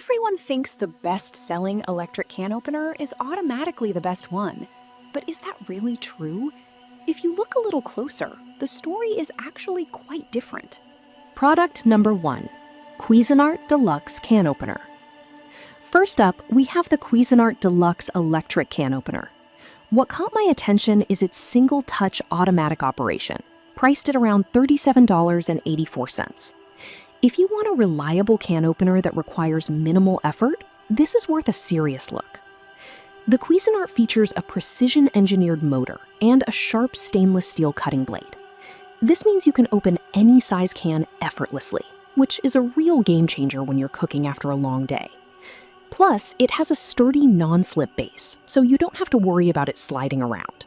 Everyone thinks the best-selling electric can opener is automatically the best one. But is that really true? If you look a little closer, the story is actually quite different. Product number 1, Cuisinart Deluxe Can Opener. First up, we have the Cuisinart Deluxe Electric Can Opener. What caught my attention is its single-touch automatic operation, priced at around $37.84. If you want a reliable can opener that requires minimal effort, this is worth a serious look. The Cuisinart features a precision-engineered motor and a sharp stainless steel cutting blade. This means you can open any size can effortlessly, which is a real game changer when you're cooking after a long day. Plus, it has a sturdy non-slip base, so you don't have to worry about it sliding around.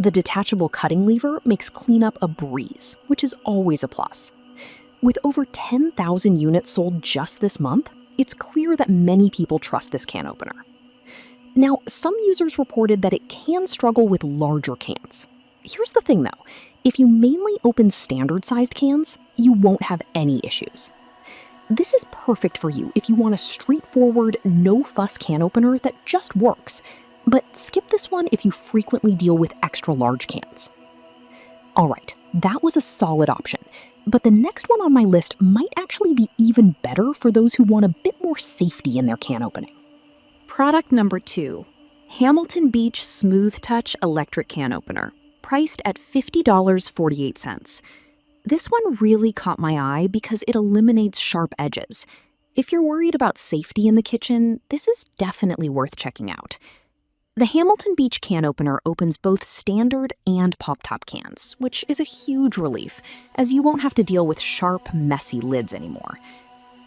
The detachable cutting lever makes cleanup a breeze, which is always a plus. With over 10,000 units sold just this month, it's clear that many people trust this can opener. Now, some users reported that it can struggle with larger cans. Here's the thing though, if you mainly open standard-sized cans, you won't have any issues. This is perfect for you if you want a straightforward, no-fuss can opener that just works, but skip this one if you frequently deal with extra large cans. Alright, that was a solid option. But the next one on my list might actually be even better for those who want a bit more safety in their can opening. Product number 2, Hamilton Beach Smooth Touch Electric Can Opener, priced at $50.48. This one really caught my eye because it eliminates sharp edges. If you're worried about safety in the kitchen, this is definitely worth checking out. The Hamilton Beach can opener opens both standard and pop-top cans, which is a huge relief, as you won't have to deal with sharp, messy lids anymore.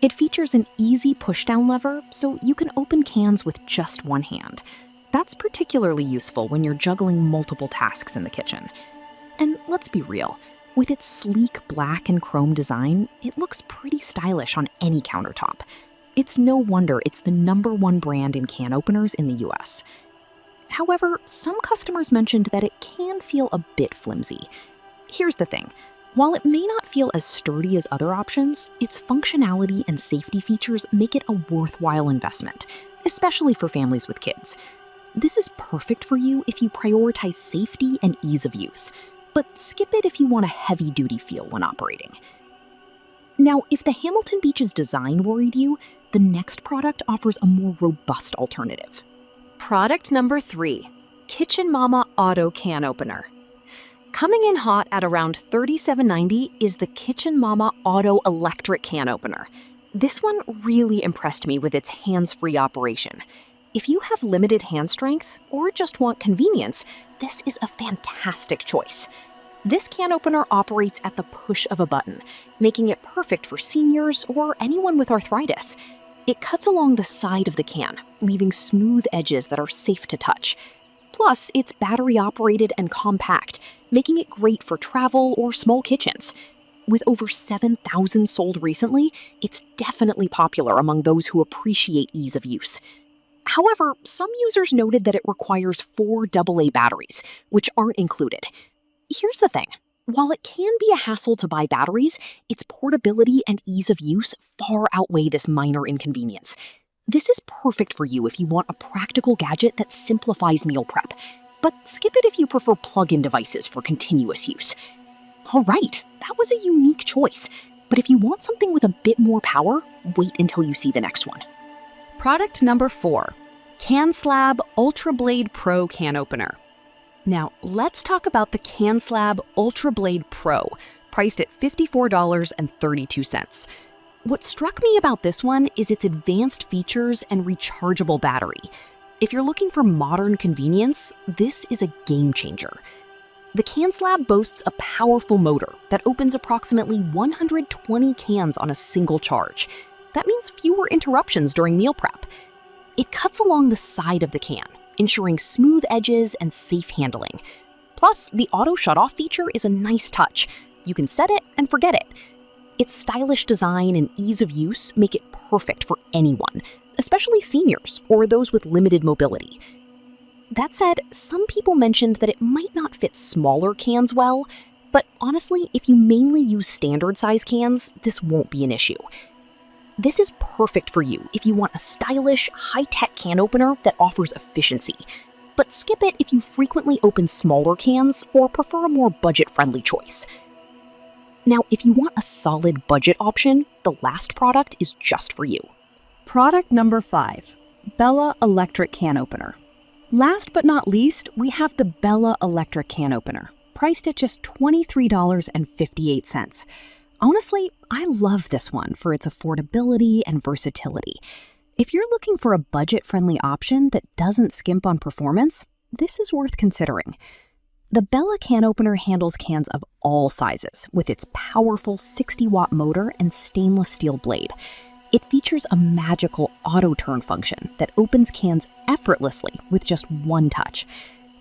It features an easy push-down lever, so you can open cans with just one hand. That's particularly useful when you're juggling multiple tasks in the kitchen. And let's be real, with its sleek black and chrome design, it looks pretty stylish on any countertop. It's no wonder it's the #1 brand in can openers in the US. However, some customers mentioned that it can feel a bit flimsy. Here's the thing. While it may not feel as sturdy as other options, its functionality and safety features make it a worthwhile investment, especially for families with kids. This is perfect for you if you prioritize safety and ease of use, but skip it if you want a heavy-duty feel when operating. Now, if the Hamilton Beach's design worried you, the next product offers a more robust alternative. Product number 3, Kitchen Mama Auto Can Opener. Coming in hot at around $37.90 is the Kitchen Mama Auto Electric Can Opener. This one really impressed me with its hands-free operation. If you have limited hand strength or just want convenience, this is a fantastic choice. This can opener operates at the push of a button, making it perfect for seniors or anyone with arthritis. It cuts along the side of the can, leaving smooth edges that are safe to touch. Plus, it's battery-operated and compact, making it great for travel or small kitchens. With over 7,000 sold recently, it's definitely popular among those who appreciate ease of use. However, some users noted that it requires 4 AA batteries, which aren't included. Here's the thing. While it can be a hassle to buy batteries, its portability and ease of use far outweigh this minor inconvenience. This is perfect for you if you want a practical gadget that simplifies meal prep, but skip it if you prefer plug-in devices for continuous use. All right, that was a unique choice, but if you want something with a bit more power, wait until you see the next one. Product number 4, CanSlab Ultra Blade Pro Can Opener. Now, let's talk about the CanSlab Ultra Blade Pro, priced at $54.32. What struck me about this one is its advanced features and rechargeable battery. If you're looking for modern convenience, this is a game changer. The CanSlab boasts a powerful motor that opens approximately 120 cans on a single charge. That means fewer interruptions during meal prep. It cuts along the side of the can, ensuring smooth edges and safe handling. Plus, the auto shutoff feature is a nice touch. You can set it and forget it. Its stylish design and ease of use make it perfect for anyone, especially seniors or those with limited mobility. That said, some people mentioned that it might not fit smaller cans well, but honestly, if you mainly use standard size cans, this won't be an issue. This is perfect for you if you want a stylish, high-tech can opener that offers efficiency. But skip it if you frequently open smaller cans or prefer a more budget-friendly choice. Now, if you want a solid budget option, the last product is just for you. Product number 5, Bella Electric Can Opener. Last but not least, we have the Bella Electric Can Opener, priced at just $23.58. Honestly, I love this one for its affordability and versatility. If you're looking for a budget-friendly option that doesn't skimp on performance, this is worth considering. The Bella can opener handles cans of all sizes with its powerful 60-watt motor and stainless steel blade. It features a magical auto-turn function that opens cans effortlessly with just one touch.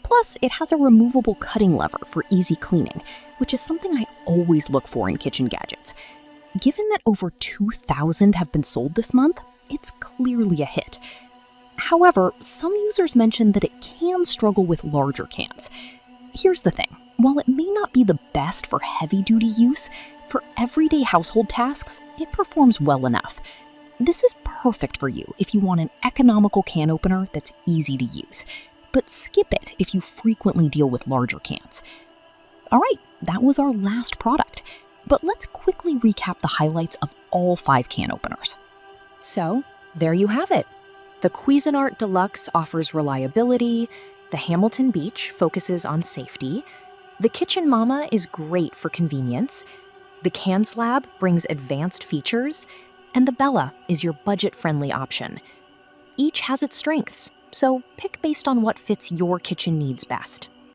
Plus, it has a removable cutting lever for easy cleaning, which is something I always look for in kitchen gadgets. Given that over 2,000 have been sold this month, it's clearly a hit. However, some users mentioned that it can struggle with larger cans. Here's the thing. While it may not be the best for heavy-duty use, for everyday household tasks, it performs well enough. This is perfect for you if you want an economical can opener that's easy to use, but skip it if you frequently deal with larger cans. All right, that was our last product, but let's quickly recap the highlights of all 5 can openers. So, there you have it. The Cuisinart Deluxe offers reliability, the Hamilton Beach focuses on safety, the Kitchen Mama is great for convenience, the Can Slab brings advanced features, and the Bella is your budget-friendly option. Each has its strengths, so pick based on what fits your kitchen needs best.